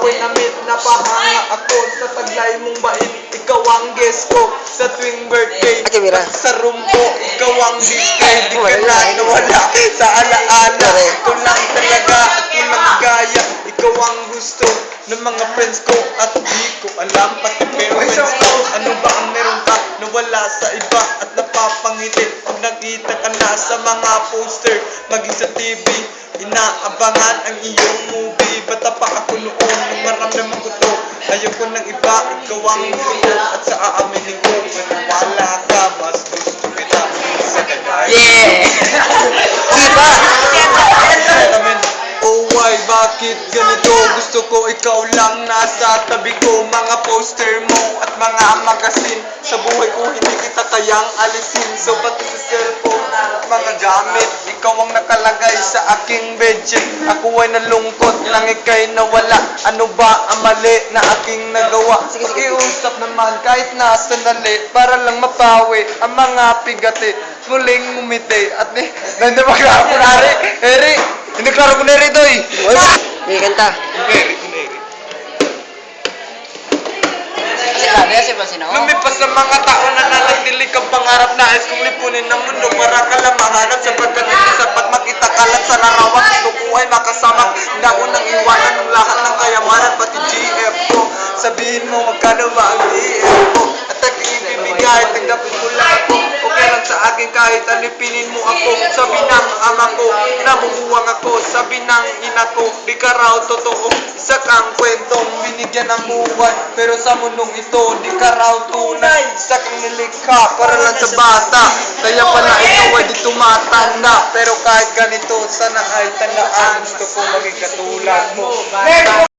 ako'y namit, napahanga ako sa taglay mong bait. Ikaw ang guest ko sa tuwing birthday. At sa room ko, ikaw ang display. Di ka na nawala sa alaala. Ikaw lang talaga at walang gaya. Ikaw ang gusto ng mga friends ko. At di ko alam pati parents ko. Ano ba ang meron ka nawala sa iba at napapangiti? Pag nakita ka na sa mga poster, maging sa TV, inaabangan ang iyong movie. Bata pa ako noon nung maramdaman ko to. Ayoko ng iba, ikaw ang gusto. At sa aaminin ko, maniwala ka, mas gusto kita sa kagaya. Yeah! Diba? Oh why, bakit ganito? Gusto ko ikaw lang nasa tabi ko. Mga poster mo at mga magazine. Sa buhay ko hindi kita kayang alisin. So pati sa cellphone at mga gamit, ikaw ang nakalagay sa aking bedsheet. Ako ay nalungkot nang ika'y nawala. Ano ba ang mali na aking nagawa? Pakiusap naman kahit na sandali, para lang mapawi ang mga pigati. Muling ngumiti at nandun magkakunari. Eri, hindi klaro ko na rito eh. Hindi kanta. Lumipas sa mga tao na nanatilig ang pangarap. Nais kong lipunin ng mundo para ka lang mahanap. Sapagkat hindi sapat makita kalat sa larawan. Gusto ko ay makasama. Hindi ako nang iwanan ng lahat ng kayamanan. Pati GF ko. Sabihin mo magkano ba ang GF ko? At aking ibibigay, tanggapin mo lang ako. Okay lang sa akin kahit alipinin mo ako. Sabi ng ama ko, nabubuwang ako. Sabi ng ina ko, di ka raw totoo. Isa kang kwentong binigyan ng buwan. Pero sa mundong ito, di ka raw tunay. Isa kang nilikha para lang sa bata. Kaya pala ikaw ay di tumatanda. Pero kahit ganito, sana ay tandaan. Gusto ko maging katulad mo.